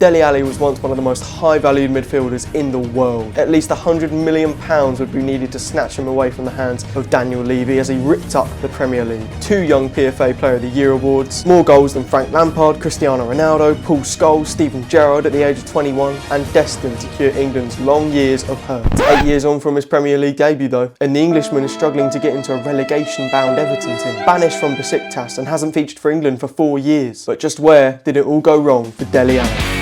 Dele Alli was once one of the most high-valued midfielders in the world. At least £100 million would be needed to snatch him away from the hands of Daniel Levy as he ripped up the Premier League. 2 young PFA Player of the Year awards, more goals than Frank Lampard, Cristiano Ronaldo, Paul Scholes, Steven Gerrard at the age of 21, and destined to cure England's long years of hurt. 8 years on from his Premier League debut though, and the Englishman is struggling to get into a relegation-bound Everton team, banished from Besiktas and hasn't featured for England for 4 years. But just where did it all go wrong for Dele Alli?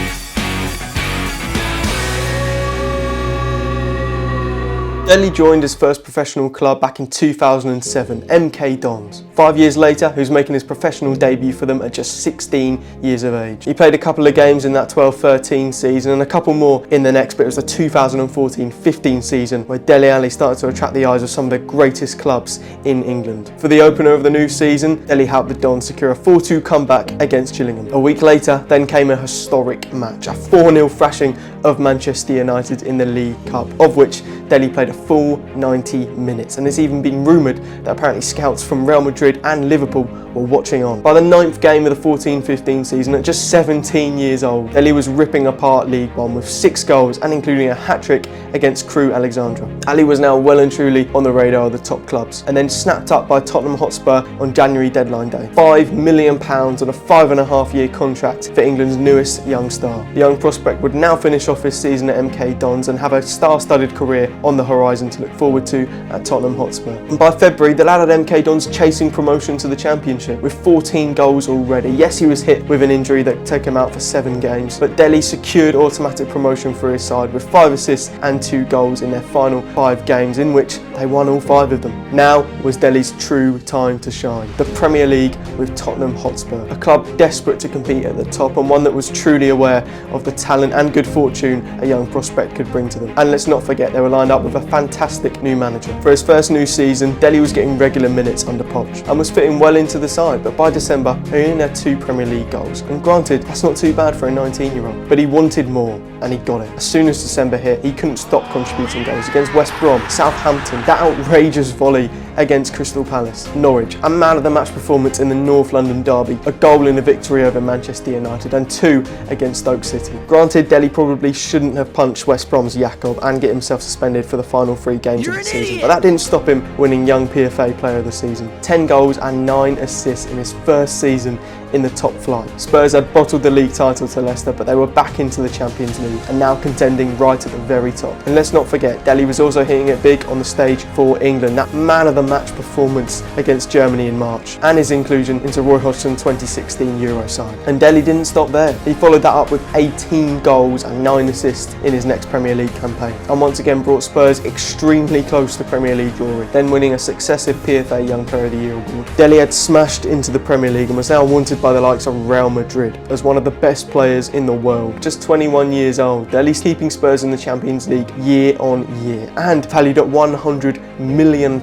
Dele joined his first professional club back in 2007, MK Dons. 5 years later, he was making his professional debut for them at just 16 years of age. He played a couple of games in that 12-13 season and a couple more in the next, but it was the 2014-15 season where Dele Alli started to attract the eyes of some of the greatest clubs in England. For the opener of the new season, Dele helped the Dons secure a 4-2 comeback against Gillingham. A week later, then came a historic match, a 4-0 thrashing of Manchester United in the League Cup, of which Dele played a full 90 minutes, and it's even been rumoured that apparently scouts from Real Madrid and Liverpool were watching on. By the 9th game of the 14-15 season, at just 17 years old, Dele was ripping apart League One with 6 goals and including a hat-trick against Crewe Alexandra. Alli was now well and truly on the radar of the top clubs, and then snapped up by Tottenham Hotspur on January deadline day. £5 million on a 5.5-year contract for England's newest young star. The young prospect would now finish off his season at MK Dons and have a star-studded career on the horizon to look forward to at Tottenham Hotspur. And by February, the lad at MK Dons chasing promotion to the Championship with 14 goals already. Yes, he was hit with an injury that took him out for 7 games, but Dele secured automatic promotion for his side with 5 assists and 2 goals in their final 5 games, in which they won all 5 of them. Now was Dele's true time to shine. The Premier League with Tottenham Hotspur, a club desperate to compete at the top and one that was truly aware of the talent and good fortune a young prospect could bring to them. And let's not forget, they were lined up with a fantastic new manager. For his first new season, Dele was getting regular minutes under Poch and was fitting well into the side, but by December he only had 2 Premier League goals, and granted, that's not too bad for a 19-year-old, but he wanted more and he got it. As soon as December hit, he couldn't stop contributing goals against West Brom, Southampton, that outrageous volley against Crystal Palace, Norwich, a man of the match performance in the North London derby, a goal in the victory over Manchester United, and 2 against Stoke City. Granted, Dele probably shouldn't have punched West Brom's Jakob and get himself suspended for the final 3 games of the season, but that didn't stop him winning Young PFA Player of the Season. 10 goals and 9 assists in his first season in the top flight. Spurs had bottled the league title to Leicester, but they were back into the Champions League and now contending right at the very top. And let's not forget, Dele was also hitting it big on the stage for England, that man of the match performance against Germany in March, and his inclusion into Roy Hodgson's 2016 Euro side. And Dele didn't stop there. He followed that up with 18 goals and 9 assists in his next Premier League campaign, and once again brought Spurs extremely close to Premier League glory, then winning a successive PFA Young Player of the Year award. Dele had smashed into the Premier League and was now wanted by the likes of Real Madrid as one of the best players in the world. Just 21 years old, Dele's keeping Spurs in the Champions League year on year and valued at £100 million.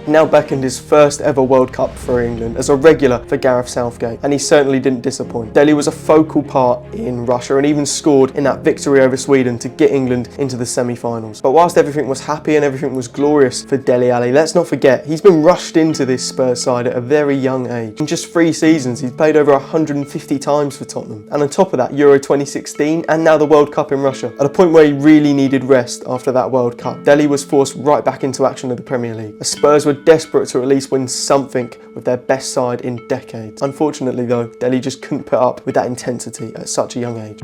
Now beckoned his first ever World Cup for England as a regular for Gareth Southgate, and he certainly didn't disappoint. Dele was a focal part in Russia and even scored in that victory over Sweden to get England into the semi-finals. But whilst everything was happy and everything was glorious for Dele Alli, let's not forget he's been rushed into this Spurs side at a very young age. In just 3 seasons, he's played over 150 times for Tottenham, and on top of that, Euro 2016 and now the World Cup in Russia. At a point where he really needed rest after that World Cup, Dele was forced right back into action of the Premier League. The Spurs were desperate to at least win something with their best side in decades. Unfortunately though, Dele just couldn't put up with that intensity at such a young age.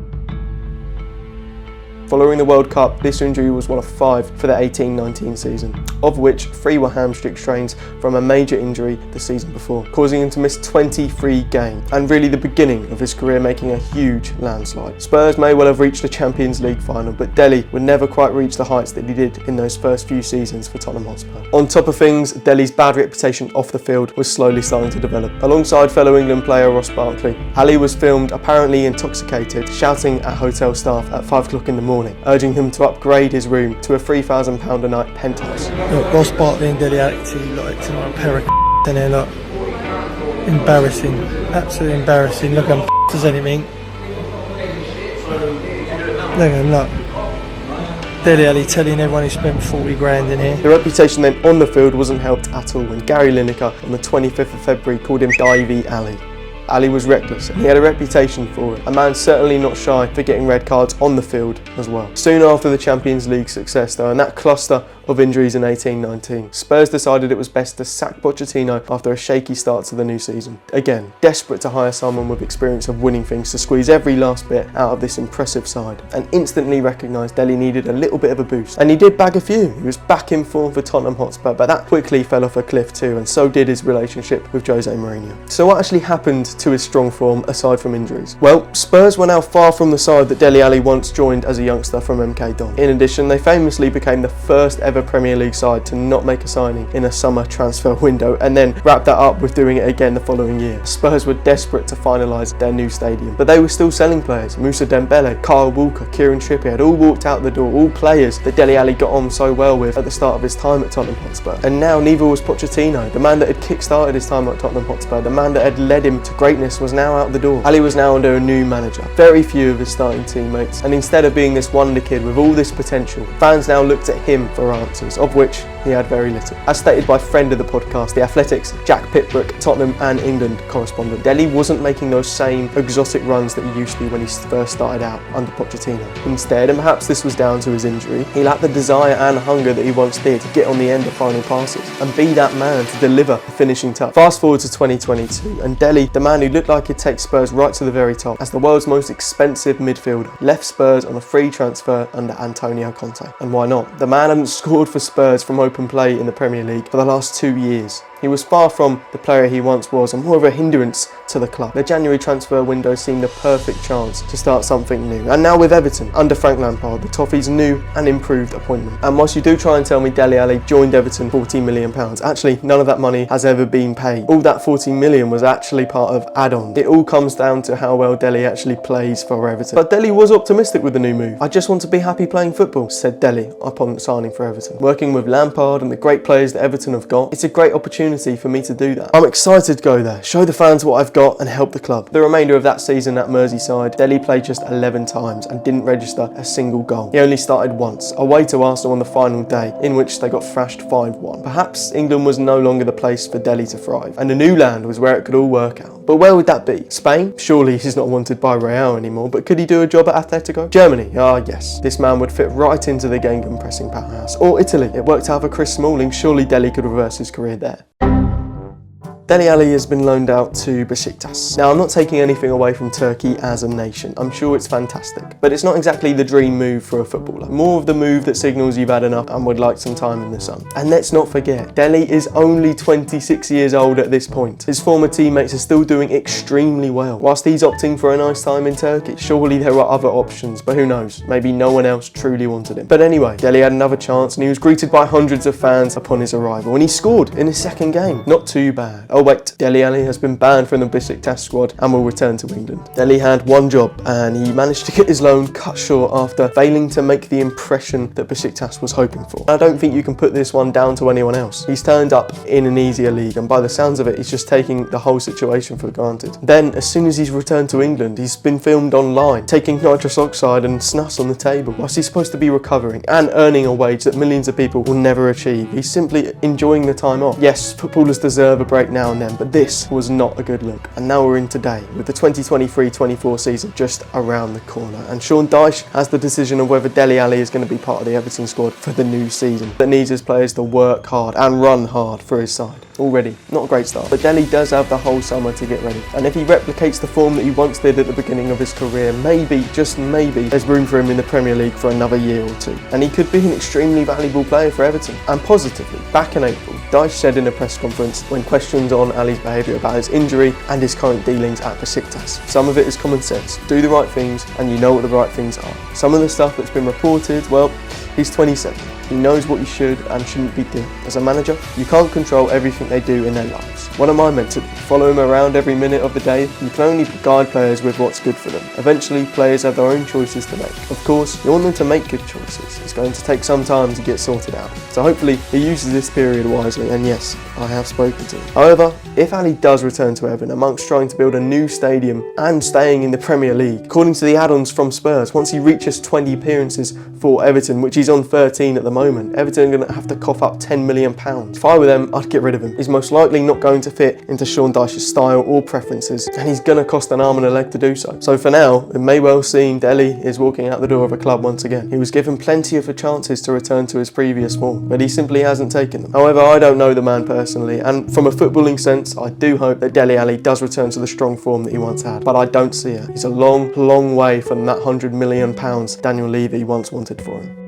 Following the World Cup, this injury was one of 5 for the 18-19 season, of which 3 were hamstring strains from a major injury the season before, causing him to miss 23 games, and really the beginning of his career making a huge landslide. Spurs may well have reached the Champions League final, but Dele would never quite reach the heights that he did in those first few seasons for Tottenham Hotspur. On top of things, Dele's bad reputation off the field was slowly starting to develop. Alongside fellow England player Ross Barkley, Alli was filmed apparently intoxicated, shouting at hotel staff at 5 o'clock in the morning, urging him to upgrade his room to a £3,000 a night penthouse. Look, Ross Barkley and Dele Alli, like a pair of in there, look. Embarrassing, absolutely embarrassing. Look how does anything. Look at him, look. Dele Alli telling everyone he spent 40 grand in here. The reputation then on the field wasn't helped at all when Gary Lineker on the 25th of February called him Divey Alli. Ali was reckless and he had a reputation for it. A man certainly not shy for getting red cards on the field as well. Soon after the Champions League success though, and that cluster of injuries in 18-19, Spurs decided it was best to sack Pochettino after a shaky start to the new season. Again, desperate to hire someone with experience of winning things to squeeze every last bit out of this impressive side, and instantly recognised Dele needed a little bit of a boost. And he did bag a few. He was back in form for Tottenham Hotspur, but that quickly fell off a cliff too, and so did his relationship with Jose Mourinho. So what actually happened to his strong form aside from injuries? Well, Spurs were now far from the side that Dele Alli once joined as a youngster from MK Dons. In addition, they famously became the first ever Premier League side to not make a signing in a summer transfer window, and then wrap that up with doing it again the following year. Spurs were desperate to finalise their new stadium, but they were still selling players. Moussa Dembele, Kyle Walker, Kieran Trippier had all walked out the door, all players that Dele Alli got on so well with at the start of his time at Tottenham Hotspur. And now neither was Pochettino. The man that had kick-started his time at Tottenham Hotspur, the man that had led him to greatness, was now out the door. Ali was now under a new manager, very few of his starting teammates, and instead of being this wonder kid with all this potential, fans now looked at him for answers, of which he had very little. As stated by friend of the podcast, The Athletic's Jack Pitbrook, Tottenham and England correspondent, Dele wasn't making those same exotic runs that he used to when he first started out under Pochettino. Instead, and perhaps this was down to his injury, he lacked the desire and hunger that he once did to get on the end of final passes and be that man to deliver the finishing touch. Fast forward to 2022, and Dele, the man who looked like he'd take Spurs right to the very top as the world's most expensive midfielder, left Spurs on a free transfer under Antonio Conte. And why not? The man hadn't scored for Spurs from open play in the Premier League for the last 2 years. He was far from the player he once was and more of a hindrance to the club. The January transfer window seemed a perfect chance to start something new. And now with Everton, under Frank Lampard, the Toffees' new and improved appointment. And whilst you do try and tell me Dele Alli joined Everton £40 million, actually none of that money has ever been paid. All that £40 million was actually part of add-on. It all comes down to how well Dele actually plays for Everton. But Dele was optimistic with the new move. "I just want to be happy playing football," said Dele upon signing for Everton. "Working with Lampard and the great players that Everton have got, it's a great opportunity for me to do that. I'm excited to go there, show the fans what I've got and help the club." The remainder of that season at Merseyside, Dele played just 11 times and didn't register a single goal. He only started once, away to Arsenal on the final day, in which they got thrashed 5-1. Perhaps England was no longer the place for Dele to thrive, and a new land was where it could all work out. But where would that be? Spain? Surely he's not wanted by Real anymore, but could he do a job at Atletico? Germany? Ah yes, this man would fit right into the Genghis pressing powerhouse. Or Italy? It worked out for Chris Smalling, surely Dele could reverse his career there. Dele Alli has been loaned out to Besiktas. Now, I'm not taking anything away from Turkey as a nation. I'm sure it's fantastic, but it's not exactly the dream move for a footballer. More of the move that signals you've had enough and would like some time in the sun. And let's not forget, Dele is only 26 years old at this point. His former teammates are still doing extremely well, whilst he's opting for a nice time in Turkey. Surely there are other options, but who knows? Maybe no one else truly wanted him. But anyway, Dele had another chance and he was greeted by hundreds of fans upon his arrival, and he scored in his second game. Not too bad. Oh wait, Dele Alli has been banned from the Besiktas squad and will return to England. Dele had one job and he managed to get his loan cut short after failing to make the impression that Besiktas was hoping for. I don't think you can put this one down to anyone else. He's turned up in an easier league and by the sounds of it, he's just taking the whole situation for granted. Then, as soon as he's returned to England, he's been filmed online, taking nitrous oxide and snus on the table, whilst he's supposed to be recovering and earning a wage that millions of people will never achieve. He's simply enjoying the time off. Yes, footballers deserve a break now and then, but this was not a good look. And now we're in today, with the 2023-24 season just around the corner. And Sean Dyche has the decision of whether Dele Alli is going to be part of the Everton squad for the new season, that needs his players to work hard and run hard for his side. Already, not a great start, but Dele does have the whole summer to get ready. And if he replicates the form that he once did at the beginning of his career, maybe, just maybe, there's room for him in the Premier League for another year or two. And he could be an extremely valuable player for Everton. And positively, back in April, Dyche said in a press conference when questioned on Ali's behaviour about his injury and his current dealings at Besiktas, "Some of it is common sense. Do the right things and you know what the right things are. Some of the stuff that's been reported, well, he's 27. He knows what he should and shouldn't be doing. As a manager, you can't control everything they do in their lives. What am I meant to do? Follow him around every minute of the day? You can only guide players with what's good for them. Eventually, players have their own choices to make. Of course, you want them to make good choices. It's going to take some time to get sorted out. So hopefully, he uses this period wisely, and yes, I have spoken to him. However, if Ali does return to Everton, amongst trying to build a new stadium and staying in the Premier League, according to the add-ons from Spurs, once he reaches 20 appearances for Everton, which he's on 13 at the moment, moment. Everton are going to have to cough up £10 million. If I were them, I'd get rid of him. He's most likely not going to fit into Sean Dyche's style or preferences, and he's going to cost an arm and a leg to do so. So for now, it may well seem Dele is walking out the door of a club once again. He was given plenty of chances to return to his previous form, but he simply hasn't taken them. However, I don't know the man personally, and from a footballing sense, I do hope that Dele Alli does return to the strong form that he once had, but I don't see it. He's a long way from that £100 million Daniel Levy once wanted for him.